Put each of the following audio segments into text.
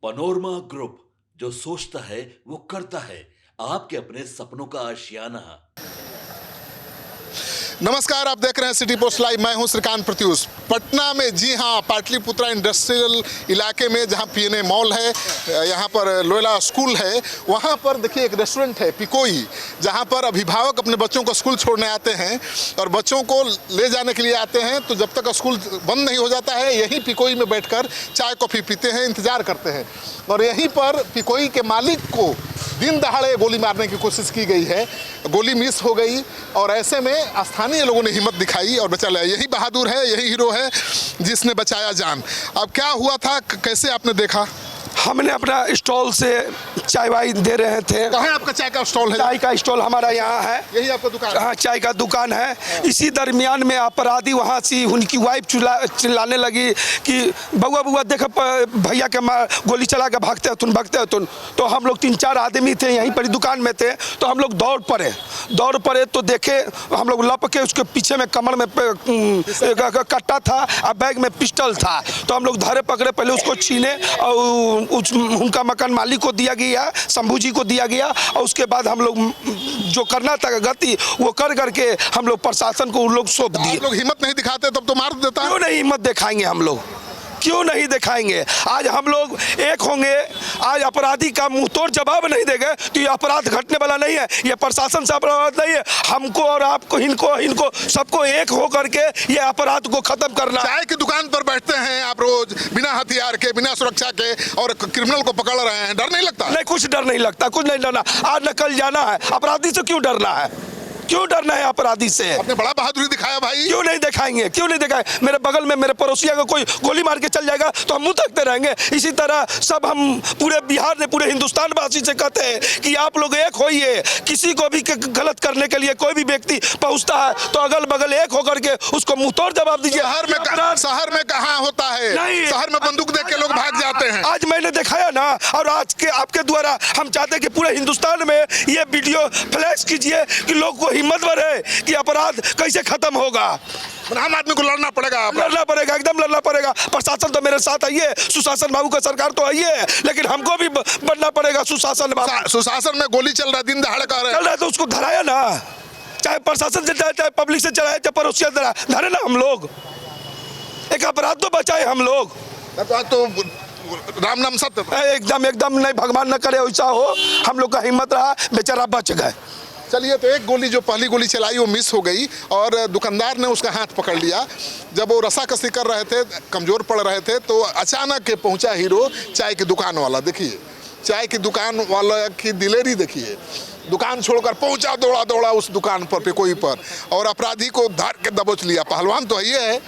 Panorama group, जो सोचता है वो करता है। आपके अपने सपनों का आशियाना। नमस्कार, आप देख रहे हैं सिटी पोस्ट लाइव। मैं हूं श्रीकांत प्रत्युष। पटना में, जी हां, पाटलिपुत्रा इंडस्ट्रियल इलाके में जहां पीएनए मॉल है, यहां पर लोयला स्कूल है, वहां पर देखिए एक रेस्टोरेंट है पिकोई, जहां पर अभिभावक अपने बच्चों को स्कूल छोड़ने आते हैं और बच्चों को ले जाने के लिए आते हैं। तो जब तक स्कूल बंद नहीं हो जाता है, यहीं पिकोई में बैठकर चाय कॉफ़ी पीते हैं, इंतज़ार करते हैं। और यहीं पर पिकोई के मालिक को दिन दहाड़े गोली मारने की कोशिश की गई है, गोली मिस हो गई और ऐसे में स्थानीय लोगों ने हिम्मत दिखाई और बचा लिया। यही बहादुर है, यही हीरो है जिसने बचाया जान। अब क्या हुआ था, कैसे आपने देखा? हमने अपना स्टॉल से चाय वाय दे रहे थे। कहाँ है आपका चाय का स्टॉल है? चाय का स्टॉल हमारा यहाँ है। यही आपका दुकान? हाँ, चाय का दुकान है। इसी दरमियान में अपराधी वहाँ से उनकी वाइफ चिल्लाने लगी कि बउआ बउआ देख भैया के गोली चला के भागते हो तुम। तो हम लोग 3-4 आदमी थे, यहीं पर दुकान में थे। तो हम लोग दौड़ पड़े तो देखे हम लोग लप के उसके पीछे में कमर में कट्टा था और बैग में पिस्टल था। तो हम लोग धरे पकड़े, पहले उसको छीने और उनका मकान मालिक को दिया गया, शंभू जी को दिया गया। और उसके बाद हम लोग जो करना था गति वो करके हम लोग प्रशासन को उन लोग सौंप दिए। आप लोग हिम्मत नहीं दिखाते तब तो मार देता। क्यों नहीं हिम्मत दिखाएंगे हम लोग? क्यों नहीं दिखाएंगे? आज हम लोग एक होंगे, आज अपराधी का मुंह तोड़ जवाब नहीं देंगे तो ये अपराध घटने वाला नहीं है। ये प्रशासन से अपराध नहीं है, हमको और आपको, इनको सबको एक हो करके ये अपराध को खत्म करना। चाय की दुकान पर बैठते हैं आप रोज बिना हथियार के, बिना सुरक्षा के, और क्रिमिनल को पकड़ रहे हैं, डर नहीं लगता? नहीं, कुछ डर नहीं लगता, कुछ नहीं डरना। आज न कल जाना है। अपराधी से क्यों डरना है? क्यों डरना है अपराधी से? आपने बड़ा बहादुरी दिखाया भाई। क्यों नहीं दिखाएंगे? क्यों नहीं दिखाएंगे? मेरे बगल में मेरे पड़ोसिया को कोई गोली मार के चल जाएगा तो हम मुंह देखते रहेंगे? इसी तरह सब हम पूरे बिहार ने, पूरे हिंदुस्तान वासी से कहते हैं कि आप लोग एक होइए। किसी को भी गलत करने के लिए कोई भी व्यक्ति पहुंचता है तो अगल बगल एक होकर के उसको मुंह तोड़ जवाब दीजिए। शहर में कहाँ होता है? शहर में बंदूक देख के लोग भाग जाते हैं। आज मैंने दिखाया ना, और आज के आपके द्वारा हम चाहते हैं कि पूरे हिंदुस्तान में ये वीडियो फ्लैश कीजिए कि लोग को हिम्मत बढ़े कि अपराध कैसे खत्म होगा। आम आदमी को लड़ना पड़ेगा, एकदम लड़ना पड़ेगा। प्रशासन तो मेरे साथ आई है, सुशासन बाबू का सरकार तो आई है, लेकिन हमको भी बनना पड़ेगा सुशासन बाबू। सुशासन में गोली चल रहा है, दिन दहाड़े कर रहा है तो उसको धराया ना, चाहे प्रशासन से चाहे पब्लिक से चलाए, चाहे पड़ोसिया से धरे ना। हम लोग एक अपराध तो बचाए हम लोग। तो राम नाम सत्य। एकदम नहीं, भगवान न करे ऐसा हो। हम लोग का हिम्मत रहा, बेचारा बच गए। चलिए, तो एक गोली, जो पहली गोली चलाई वो मिस हो गई और दुकानदार ने उसका हाथ पकड़ लिया। जब वो रस्साकसी कर रहे थे, कमज़ोर पड़ रहे थे, तो अचानक के पहुंचा हीरो, चाय की दुकान वाला। देखिए चाय की दुकान वाला की दिलेरी देखिए, दुकान छोड़कर पहुंचा, दौड़ा उस दुकान पर, पिकोई पर, और अपराधी को धर के दबोच लिया। पहलवान तो है,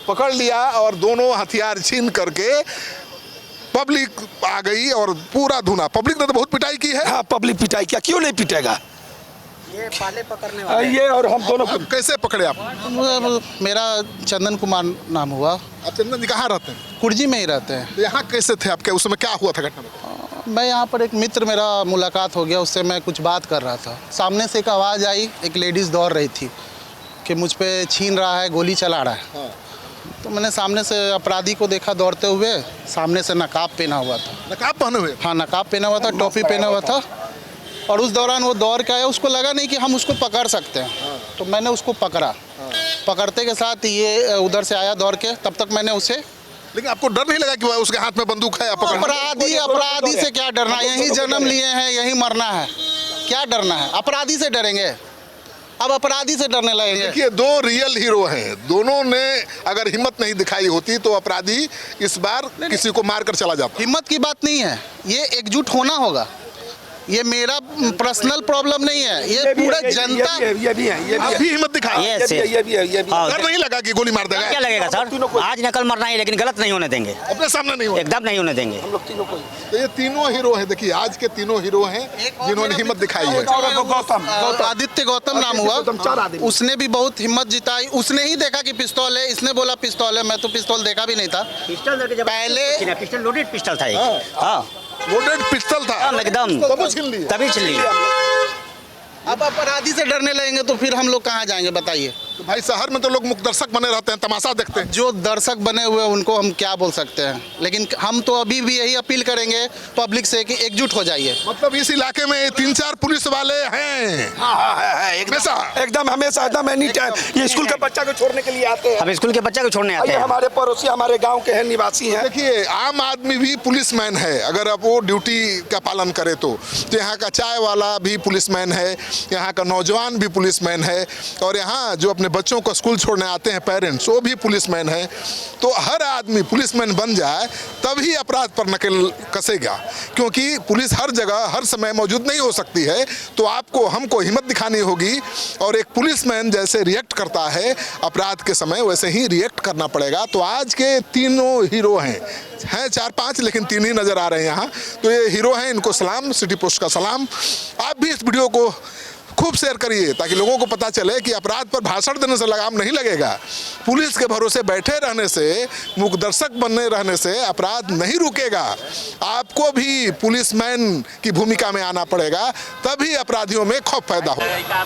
पकड़ लिया और दोनों हथियार छीन करके पब्लिक आ गई और पूरा धुना। पब्लिक ने तो बहुत पिटाई की है। हाँ, पब्लिक पिटाई किया, क्यों नहीं पिटेगा? ये पाले पकड़ने वाले ये और हम दोनों को कैसे पकड़े आप? मेरा चंदन कुमार नाम हुआ। आप चंदन जी कहाँ रहते हैं? कुर्जी में ही रहते हैं। तो यहाँ कैसे थे आपके? उस समय क्या हुआ था घटना में? मैं यहाँ पर, एक मित्र मेरा मुलाकात हो गया, उससे मैं कुछ बात कर रहा था। सामने से एक आवाज़ आई, एक लेडीज़ दौड़ रही थी कि मुझ पे छीन रहा है, गोली चला रहा है। हाँ। तो मैंने सामने से अपराधी को देखा दौड़ते हुए। सामने से नकाब पहना हुआ था। नकाब पहने हुए? हाँ, नकाब पहना हुआ था, टोपी पहना हुआ था। और उस दौरान वो दौड़ के आया, उसको लगा नहीं कि हम उसको पकड़ सकते हैं। तो मैंने उसको पकड़ा। पकड़ते के साथ ये उधर से आया दौड़ के, तब तक मैंने उसे। लेकिन आपको डर नहीं लगा कि उसके हाथ में बंदूक है? अपराधी से क्या डरना? यही जन्म लिए हैं, यही मरना है, क्या डरना है? अपराधी से डरेंगे? अब अपराधी से डरने लगेंगे? देखिए, दो रियल हीरो हैं, दोनों ने अगर हिम्मत नहीं दिखाई होती तो अपराधी इस बार किसी को मारकर चला जाता। हिम्मत की बात नहीं है, ये एकजुट होना होगा। ये मेरा पर्सनल प्रॉब्लम नहीं है, ये पूरा जनता। ये भी है। आप भी हिम्मत दिखाई? ये भी है। डर नहीं लगा कि गोली मार देगा? क्या लगेगा सर? आज नकल मरना है, लेकिन गलत नहीं होने देंगे। अपने सामने नहीं होगा, एकदम नहीं होने देंगे। हम लोग तीनों को। तो ये तीनों हीरो हैं। देखिए, आज के तीनों हीरो हैं जिन्होंने हिम्मत दिखाई है। आदित्य गौतम नाम हुआ, उसने भी बहुत हिम्मत जिताई। उसने ही देखा कि पिस्तौल है, इसने बोला पिस्तौल है। मैं तो पिस्तौल देखा भी नहीं था पहले। पिस्टल लोडेड पिस्टल था। हाँ, लोडेड पिस्टल था एकदम, तभी छीन लिया। अब अपराधी से डरने लगेंगे तो फिर हम लोग कहाँ जाएंगे बताइए? तो भाई शहर में तो लोग मुख्य दर्शक बने रहते हैं, तमाशा देखते हैं। जो दर्शक बने हुए हैं उनको हम क्या बोल सकते हैं, लेकिन हम तो अभी भी यही अपील करेंगे पब्लिक से कि एकजुट हो जाइए। मतलब इस इलाके में 3-4 पुलिस वाले हैं हमेशा। एकदम हमेशा, एकदम एनी टाइम। ये स्कूल के बच्चा को छोड़ने के लिए आते हैं। हम स्कूल के बच्चे को छोड़ने आते ये हैं। हमारे पड़ोसी, हमारे गांव के हैं, निवासी हैं। देखिए आम आदमी भी पुलिसमैन है, अगर अब वो ड्यूटी का पालन करे तो यहाँ का चाय वाला भी पुलिसमैन है, यहाँ का नौजवान भी पुलिसमैन है, और यहाँ जो अपने बच्चों को स्कूल छोड़ने आते हैं पेरेंट्स, वो भी पुलिसमैन है। तो हर आदमी पुलिसमैन बन जाए तभी अपराध पर नकेल कसेगा, क्योंकि पुलिस हर जगह हर समय मौजूद नहीं हो सकती है। तो आपको हमको हिम्मत दिखानी होगी, और एक पुलिसमैन जैसे रिएक्ट करता है अपराध के समय वैसे ही रिएक्ट करना पड़ेगा। तो आज के तीनों हीरो हैं 4-5, लेकिन 3 ही नज़र आ रहे हैं यहाँ। तो ये हीरो हैं, इनको सलाम, सिटी पोस्ट का सलाम। आप भी इस वीडियो को खूब शेयर करिए ताकि लोगों को पता चले कि अपराध पर भाषण देने से लगाम नहीं लगेगा। पुलिस के भरोसे बैठे रहने से, मूक दर्शक बने रहने से अपराध नहीं रुकेगा। आपको भी पुलिसमैन की भूमिका में आना पड़ेगा, तभी अपराधियों में खौफ पैदा होगा।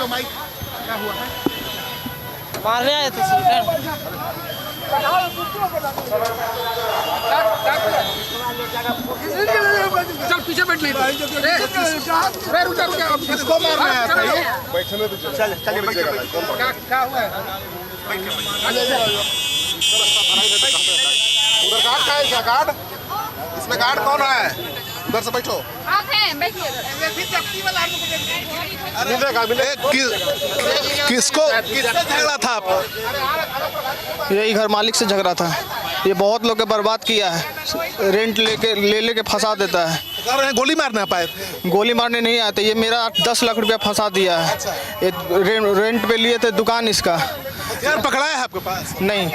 माइक क्या हुआ है? मारने आए थे सीटर। चल पीछे बैठ ले। रुक जा। किसको मारने आया था ये? क्या हुआ है? उधर गार्ड का है क्या? गार्ड इसमें गार्ड कौन है? उधर से बैठो। आप हैं, बैठिए। किसको झगड़ा था आप? यही घर मालिक से झगड़ा था। ये बहुत लोग के बर्बाद किया है, रेंट लेके फंसा देता है। कह रहे हैं गोली मारने पाए थे? गोली मारने नहीं आते, ये मेरा 10 लाख रुपया फंसा दिया है। ये रेंट पे लिए थे दुकान इसका। हथियार पकड़ा है आपके पास? नहीं।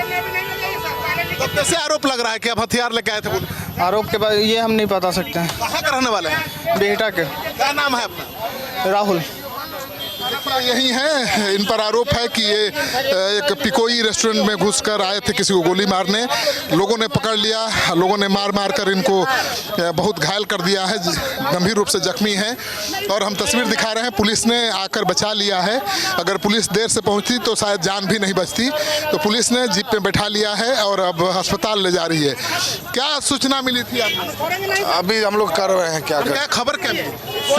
तब कैसे आरोप लग रहा है कि आप हथियार लेके आए थे? आरोप के बाद ये हम नहीं बता सकते हैं। कहाँ के रहने वाले हैं? बेहटा के। क्या नाम है अपना? राहुल। यही है, इन पर आरोप है कि ये एक पिकोई रेस्टोरेंट में घुसकर आए थे किसी को गोली मारने। लोगों ने पकड़ लिया, लोगों ने मार कर इनको बहुत घायल कर दिया है, गंभीर रूप से जख्मी हैं। और हम तस्वीर दिखा रहे हैं, पुलिस ने आकर बचा लिया है। अगर पुलिस देर से पहुंचती तो शायद जान भी नहीं बचती। तो पुलिस ने जीप में बैठा लिया है और अब अस्पताल ले जा रही है। क्या सूचना मिली थी आपको? अभी हम लोग कर रहे हैं क्या खबर क्या मिली?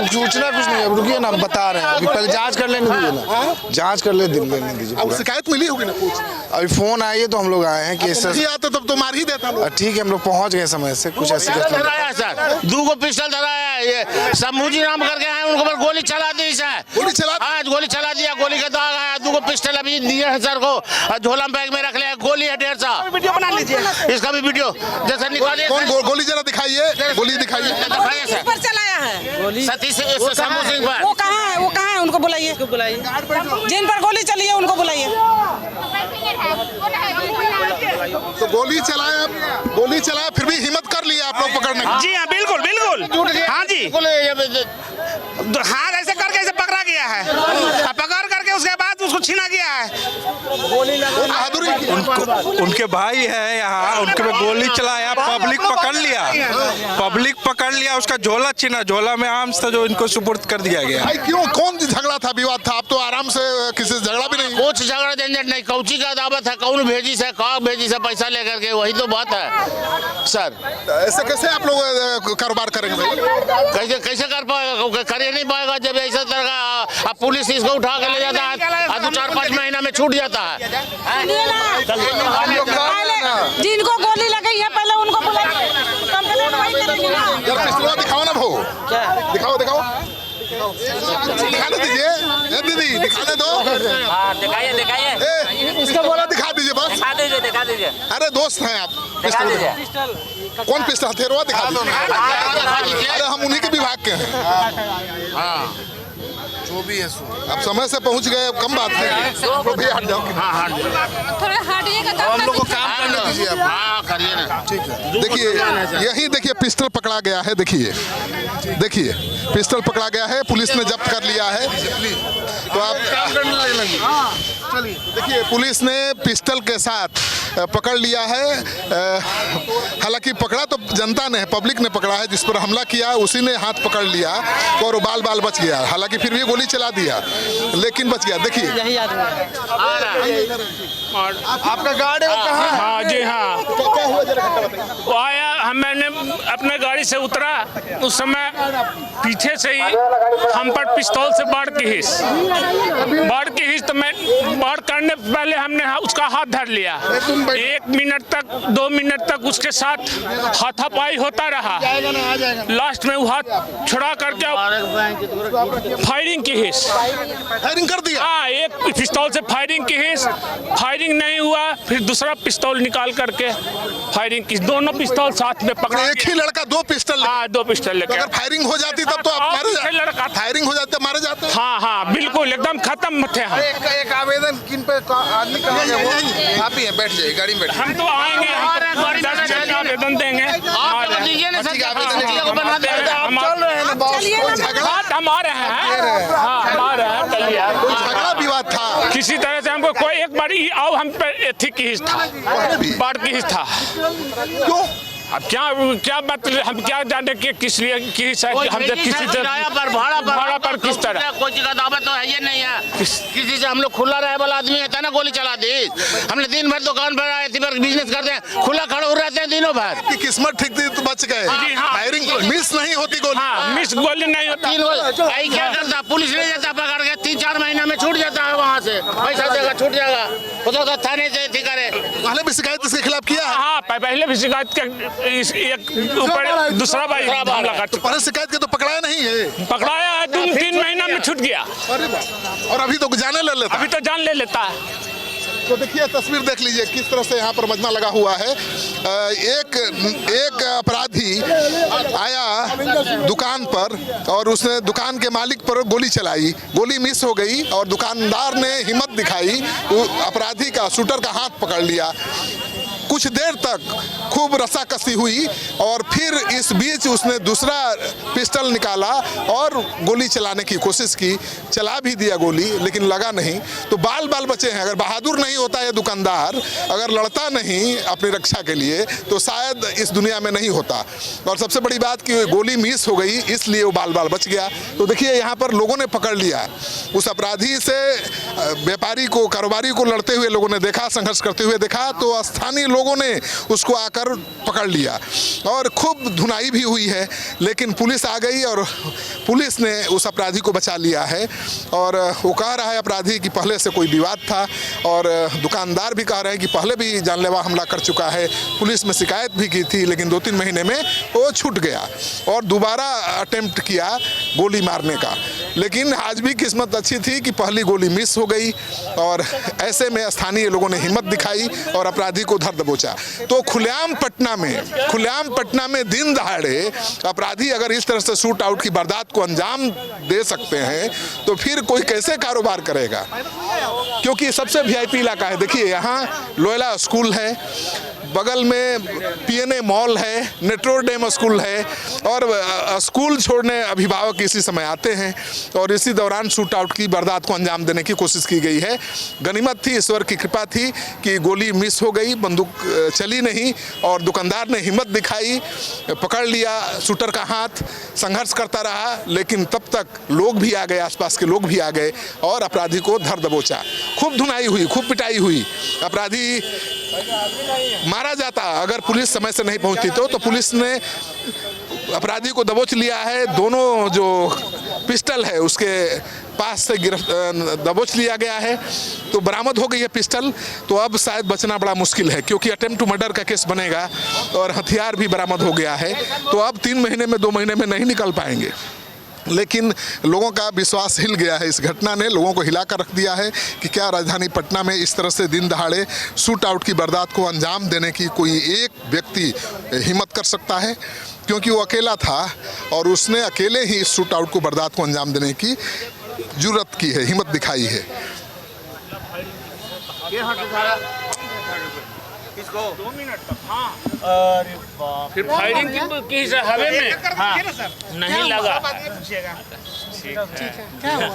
सूचना कुछ नहीं है, रुकिए ना, हम बता रहे हैं। अभी पहले जांच कर लेने दीजिए ना, जांच कर लेने दीजिए पूरा। शिकायत मिली होगी ना कुछ? अभी फोन आई है तो हम लोग आए हैं कि नहीं आता तब तो मार ही देता लोग। ठीक है, हम लोग पहुंच गए समय से। कुछ ऐसी धराया सर, 2 पिस्टल धराया है। ये समूजी नाम करके आए, उनको पर गोली चला दी सर। गोली चला? हाँ, गोली चला दिया, गोली का दाग आया। 2 पिस्टल अभी दिए हैं सर को, झोला बैग में रख लिया। गोली है 150। वीडियो बना लीजिए, इसका भी वीडियो जैसे निकालिए। कौन गोली जरा दिखाइए, गोली दिखाइए। दिखाइए सर। पर चलाया है सतीश समू सिंह पर। वो कहाँ है? उनको बुलाइए। जिन पर गोली चली है उनको बुलाइए। तो गोली चलाया फिर भी हिम्मत कर लिया आप लोग पकड़ने की? जी हाँ, बिल्कुल बिल्कुल। हाँ जी, हाथ ऐसे करके इसे पकड़ा गया है, पकड़ करके उसके बाद उसको छीना गया है। बहादुरी की। उनके भाई है यहाँ, उनके पे गोली चलाया, पब्लिक पकड़ लिया, उसका झोला छीना, झोला में आर्म्स था जो इनको सुपुर्द कर दिया गया। भाई क्यों, कौन झगड़ा था, विवाद था? आप तो आराम से, किसी से झगड़ा भी नहीं। कुछ झगड़ा झंझट नहीं, कौची का दावत है, कौन भेजी से, कहाँ भेजी से पैसा लेकर के, वही तो बात है सर। ऐसे कैसे आप लोग कारोबार करेंगे भाई? कैसे कर पाएगा? कर ही नहीं पाएगा जब ऐसा तरह का। अब पुलिस इसको उठा के ले जाता है, 2-4-5 महीना में छूट जाता है। जिनको गोली लगी है पहले उनको बुलाइए, कंप्लेंट वही करेंगे ना। यार पिस्तौल दिखाओ ना भाऊ, दिखाओ दिखाने दीजिए। दीदी दिखाने दो। दिखाइए। इसका बोला दिखा दीजिए बस। दिखा दीजिए। अरे दोस्त हैं आप, पिस्तौल कौन पिस्तौल हथियार दिखा दीजिए। अरे हम उन्हीं के विभाग के हैं। हाँ, जो भी है अब समय से पहुंच गए, अब कम बात है। तो भी हट जाओ। थोड़ा हट हम लोग को काम करने दीजिए आप। हाँ करिए ना। ठीक है। देखिए यही देखिए पिस्टल पकड़ा गया है। देखिए देखिए पिस्टल पकड़ा गया है, पुलिस ने जब्त कर लिया है। तो आप काम करने लगेंगे। चलिए। देखिए पुलिस ने पिस्टल के साथ पकड़ लिया है। हालांकि पकड़ा तो जनता ने, पब्लिक ने पकड़ा है, जिस पर हमला किया उसी ने हाथ पकड़ लिया और बाल बाल बच गया। हालांकि फिर भी गोली चला दिया लेकिन बच गया। देखिए आपका गाड़ी वो कहाँ है? हाँ जी हाँ, क्या हुआ जरा घटना बताइए। वो आया, मैंने अपने गाड़ी से उतरा, उस समय पीछे से ही हम पर पिस्तौल से बाढ़ की हिस तो मैं बाढ़ करने से पहले हमने उसका हाथ धर लिया। 1 मिनट तक 2 मिनट तक उसके साथ हाथापाई होता रहा। लास्ट में वो हाथ छुड़ा करके फायरिंग की हिस, फायरिंग कर दिया। हाँ, एक पिस्तौल से फायरिंग की हिस, फायरिंग नहीं हुआ, फिर दूसरा पिस्तौल निकाल करके फायरिंग की। दोनों पिस्तौल साथ में पकड़ा। एक ही लड़का 2 पिस्टल। हाँ, 2 पिस्टल लेके। अगर फायरिंग हो जाती तब तो आप मारे लड़का। फायरिंग हो जाते मारे जाते। हाँ हाँ बिल्कुल एकदम खत्म थे हम। एक आवेदन किन पे आदमी कहाँ गया वो? आप ही हैं, बैठ जाइए गाड़ी में बैठ। हम तो आएंगे, हम 10 जन का आवेदन देंगे। बात हम आ रहे हैं, हाँ हम आ रहे हैं। कल यार झगड़ा विवाद था किसी तरह से हमको कोई एक बार आओ हम पे एथी की हिस्सा था, बाढ़ की हिस्सा था। क्यों? अब क्या मतलब हम क्या जाने कि किस लिए किस हम जब किसी भाड़ा पर किस तरह कोई चीज का दावा तो है ये नहीं है। किसी से हम लोग खुला रहे वाला आदमी है ना, गोली चला दी। हमने दिन भर दुकान पर आए पर बिजनेस करते हैं, खुला खड़े हो रहते हैं दिनों भर। कि किस्मत ठीक थी तो बच गए। फायरिंग मिस नहीं होती गोली। हाँ, मिस गोली नहीं होती। क्या करता पुलिस ले जाता पकड़ के, 3-4 महीना में छूट जाता है वहाँ से, पैसा देगा छूट जाएगा। तो थाने से करे। पहले भी शिकायत इसके खिलाफ किया है। हाँ पहले भी शिकायत एक ऊपर दूसरा भाई हमला कर पहले शिकायत के तो पकड़ाया नहीं है। पकड़ाया है, 3 महीना में छूट गया। अरे वाह। और अभी तो जाने ले लेता। अभी तो जान ले लेता है। तो देखिए तस्वीर देख लीजिए किस तरह से यहाँ पर मजमा लगा हुआ है। एक अपराधी आया दुकान पर और उसने दुकान के मालिक पर गोली चलाई। गोली मिस हो गई और दुकानदार ने हिम्मत दिखाई, अपराधी का शूटर का हाथ पकड़ लिया। कुछ देर तक खूब रस्साकसी हुई और फिर इस बीच उसने दूसरा पिस्टल निकाला और गोली चलाने की कोशिश की। चला भी दिया गोली लेकिन लगा नहीं, तो बाल बाल बचे हैं। अगर बहादुर नहीं होता ये दुकानदार, अगर लड़ता नहीं अपनी रक्षा के लिए, तो शायद इस दुनिया में नहीं होता। और सबसे बड़ी बात कि गोली मिस हो गई इसलिए वो बाल बाल बच गया। तो देखिए यहाँ पर लोगों ने पकड़ लिया उस अपराधी से। व्यापारी को, कारोबारी को लड़ते हुए लोगों ने देखा, संघर्ष करते हुए देखा, तो स्थानीय लोगों ने उसको आकर पकड़ लिया और खूब धुनाई भी हुई है। लेकिन पुलिस आ गई और पुलिस ने उस अपराधी को बचा लिया है। और वो कह रहा है अपराधी कि पहले से कोई विवाद था, और दुकानदार भी कह रहे हैं कि पहले भी जानलेवा हमला कर चुका है, पुलिस में शिकायत भी की थी, लेकिन 2-3 महीने में वो छूट गया और दोबारा अटेम्प्ट किया गोली मारने का। लेकिन आज भी किस्मत अच्छी थी कि पहली गोली मिस हो गई और ऐसे में स्थानीय लोगों ने हिम्मत दिखाई और अपराधी को धर दबोचा। तो खुलेआम पटना में दिन दहाड़े अपराधी अगर इस तरह से शूट आउट की वारदात को अंजाम दे सकते हैं तो फिर कोई कैसे कारोबार करेगा। क्योंकि सबसे वीआईपी इलाका है। देखिए यहाँ लोयला स्कूल है, बगल में पीएनए मॉल है, नेट्रोडेम स्कूल है, और स्कूल छोड़ने अभिभावक इसी समय आते हैं और इसी दौरान शूट आउट की वारदात को अंजाम देने की कोशिश की गई है। गनीमत थी, ईश्वर की कृपा थी कि गोली मिस हो गई, बंदूक चली नहीं और दुकानदार ने हिम्मत दिखाई, पकड़ लिया शूटर का हाथ, संघर्ष करता रहा। लेकिन तब तक लोग भी आ गए, आसपास के लोग भी आ गए और अपराधी को धर दबोचा। खूब धुनाई हुई, खूब पिटाई हुई। अपराधी मारा जाता अगर पुलिस समय से नहीं पहुंचती तो पुलिस ने अपराधी को दबोच लिया है। दोनों जो पिस्टल है उसके पास से दबोच लिया गया है, तो बरामद हो गई है पिस्टल। तो अब शायद बचना बड़ा मुश्किल है क्योंकि अटेम्प्ट टू मर्डर का केस बनेगा और हथियार भी बरामद हो गया है। तो अब 3 महीने में 2 महीने में नहीं निकल पाएंगे। लेकिन लोगों का विश्वास हिल गया है, इस घटना ने लोगों को हिलाकर रख दिया है कि क्या राजधानी पटना में इस तरह से दिन दहाड़े शूट आउट की वारदात को अंजाम देने की कोई एक व्यक्ति हिम्मत कर सकता है। क्योंकि वो अकेला था और उसने अकेले ही इस शूट आउट को वारदात को अंजाम देने की जुर्रत की है, हिम्मत दिखाई है। 2 मिनट तक। हाँ, अरे बाप, फिर फायरिंग की हवे में नहीं लगा। ठीक है, क्या हुआ?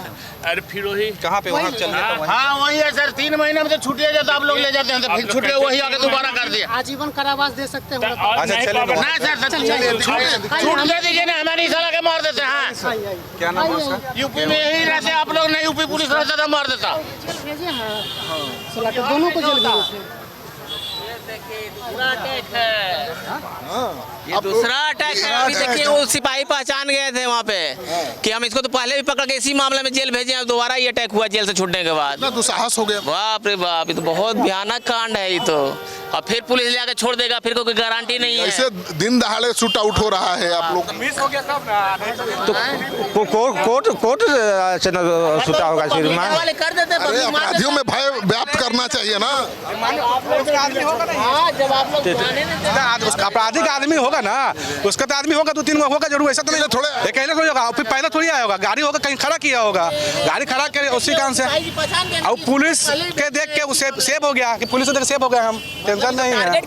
अरे फिर वही कहाँ पे वहाँ चल रहा था? हाँ वही है सर, 3 महीने में तो छुट्टी है तो आप लोग ले जाते हैं, तो फिर छुट्टी वही आके दोबारा कर दिया। आजीवन कारावास दे सकते हैं। अच्छा चलिए, ना सर छूट दे दीजिए ना, हमारी साला के मार देते हैं। क्या नाम है उसका? यूपी में यही रहते आप लोग, नहीं यूपी पुलिस रहता तो मार देता। दोनों को जेल भेजिए। दूसरा अटैक है, ये दूसरा अटैक है। अभी देखिए वो सिपाही पहचान गए थे वहाँ पे कि हम इसको तो पहले भी पकड़ के इसी मामले में जेल भेजे हैं, दोबारा ये अटैक हुआ जेल से छूटने के बाद। ना दुस्साहस हो गया। बाप रे बाप, ये तो बहुत भयानक कांड है ये तो। और फिर पुलिस ले आके छोड़ देगा, फिर कोई गारंटी नहीं है। ऐसे दिन दहाड़े शूट आउट हो रहा है आप लोग। मिस हो गया तब तो कोर्ट से सुटा होगा शुरू में। वाले कर देते हैं, अरे अपराधियों में भय व्याप्त करना चाहिए ना। जब आप लोग आपराधिक आदमी होगा ना, उसका तो आदमी होगा 2-3 होगा जरूर, ऐसा तो नहीं थोड़े अकेले थोड़ी होगा, फिर पहले थोड़ी आया होगा, गाड़ी होगा कहीं खड़ा किया होगा, गाड़ी खड़ा करे उसी काम से। और पुलिस के देख के उसे सेव हो गया कि पुलिस को देख सेव हो गया, हम टेंशन नहीं है।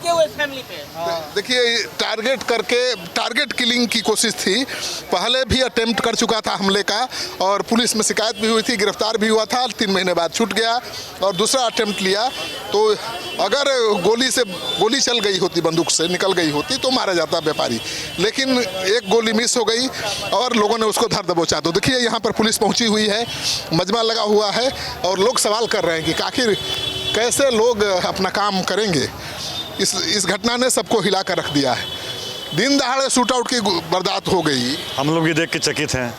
देखिए टारगेट किलिंग की कोशिश थी, पहले भी अटेम्प्ट कर चुका था हमले का और पुलिस में शिकायत भी हुई थी, गिरफ्तार भी हुआ था, 3 महीने बाद छूट गया और दूसरा अटेम्प्ट लिया। तो अगर गोली चल गई होती, बंदूक से निकल गई होती तो मारा जाता व्यापारी, लेकिन एक गोली मिस हो गई और लोगों ने उसको धर दबोचा। तो देखिए यहाँ पर पुलिस पहुँची हुई है, मजमा लगा हुआ है और लोग सवाल कर रहे हैं कि आखिर कैसे लोग अपना काम करेंगे। इस घटना ने सबको हिला कर रख दिया है। दिन दहाड़े शूट आउट की वारदात हो गई। हम लोग ये देख के चकित हैं,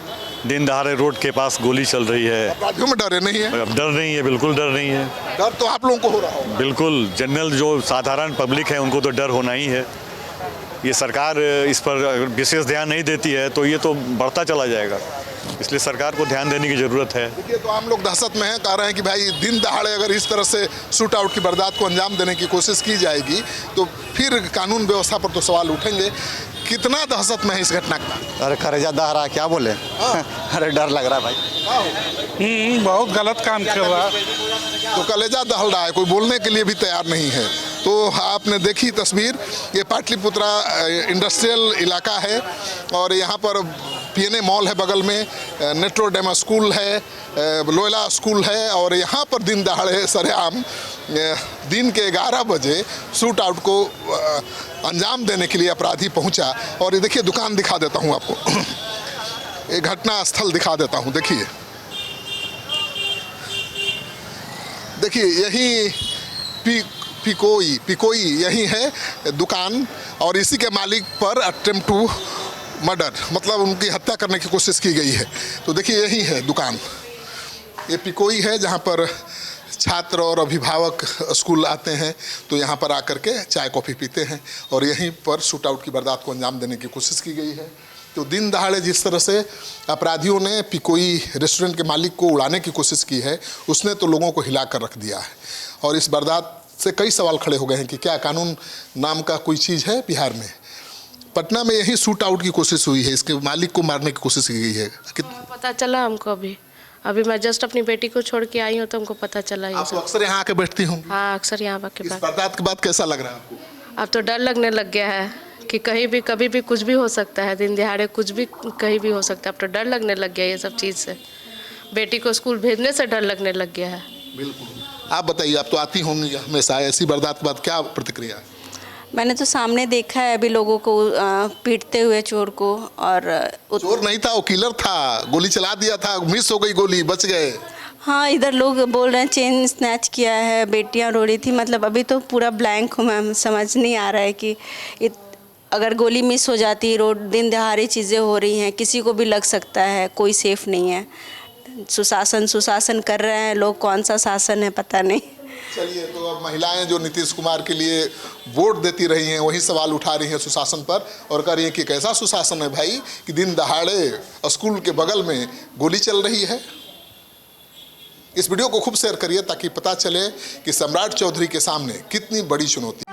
दिन दहाड़े रोड के पास गोली चल रही है। अपराधियों में डर नहीं है? अब डर नहीं है, बिल्कुल डर नहीं है। डर तो आप लोगों को हो रहा हो। बिल्कुल, जनरल जो साधारण पब्लिक है उनको तो डर होना ही है। ये सरकार इस पर अगर विशेष ध्यान नहीं देती है तो ये तो बढ़ता चला जाएगा, इसलिए सरकार को ध्यान देने की ज़रूरत है। देखिए तो आम लोग दहशत में हैं, कह रहे हैं कि भाई दिन दहाड़े अगर इस तरह से शूट आउट की वारदात को अंजाम देने की कोशिश की जाएगी तो फिर कानून व्यवस्था पर तो सवाल उठेंगे। कितना दहशत में है इस घटना का? अरे करेजा दह रहा है, क्या बोले। अरे डर लग रहा है भाई। बहुत गलत काम कर रहा है। तो कलेजा दहल रहा है, कोई बोलने के लिए भी तैयार नहीं है। तो आपने देखी तस्वीर, ये पाटलिपुत्रा इंडस्ट्रियल इलाका है और यहाँ पर पीएनए मॉल है बगल में, नेट्रोडेमा स्कूल है, लोयला स्कूल है और यहाँ पर दिन दहाड़े सरेआम दिन के 11 बजे शूट आउट को अंजाम देने के लिए अपराधी पहुँचा। और ये देखिए दुकान दिखा देता हूँ आपको, ये घटना स्थल दिखा देता हूँ। देखिए यही पिकोई यही है दुकान और इसी के मालिक पर अटेम्प्ट टू मर्डर, मतलब उनकी हत्या करने की कोशिश की गई है। तो देखिए यही है दुकान, ये पिकोई है जहाँ पर छात्र और अभिभावक स्कूल आते हैं तो यहाँ पर आकर के चाय कॉफ़ी पीते हैं और यहीं पर शूट आउट की वारदात को अंजाम देने की कोशिश की गई है। तो दिन दहाड़े जिस तरह से अपराधियों ने पिकोई रेस्टोरेंट के मालिक को उड़ाने की कोशिश की है, उसने तो लोगों को हिला कर रख दिया है। और इस वारदात से कई सवाल खड़े हो गए हैं कि क्या कानून नाम का कोई चीज़ है बिहार में। पटना में यही शूट आउट की कोशिश हुई है, इसके मालिक को मारने की कोशिश की गई है। पता चला हमको अभी मैं जस्ट अपनी बेटी को छोड़ के आई हूँ तो हमको पता चला। आप तो अक्सर यहाँ आके बैठती हूँ? हाँ अक्सर यहाँ आके। इस वारदात के बाद कैसा लग रहा है आपको? अब तो डर लगने लग गया है कि कहीं भी कभी भी कुछ भी हो सकता है, दिन दिहाड़े कुछ भी कहीं भी हो सकता है। अब तो डर लगने लग गया ये सब चीज़ से, बेटी को स्कूल भेजने से डर लगने लग गया है। बिल्कुल। आप बताइए, आप तो आती होंगी हमेशा, ऐसी वारदात के बाद क्या प्रतिक्रिया? मैंने तो सामने देखा है अभी लोगों को पीटते हुए चोर को। और चोर नहीं था, वो किलर था, गोली चला दिया था, मिस हो गई गोली, बच गए। हाँ इधर लोग बोल रहे हैं चेन स्नैच किया है, बेटियां रो रही थी। मतलब अभी तो पूरा ब्लैंक हूँ मैम, समझ नहीं आ रहा है कि अगर गोली मिस हो जाती, रोड दिन दहाड़े चीज़ें हो रही हैं, किसी को भी लग सकता है, कोई सेफ नहीं है। सुशासन कर रहे हैं लोग, कौन सा शासन है पता नहीं। चलिए, तो अब महिलाएं जो नीतीश कुमार के लिए वोट देती रही हैं वही सवाल उठा रही हैं सुशासन पर और कह रही हैं कि कैसा सुशासन है भाई कि दिन दहाड़े स्कूल के बगल में गोली चल रही है। इस वीडियो को खूब शेयर करिए ताकि पता चले कि सम्राट चौधरी के सामने कितनी बड़ी चुनौती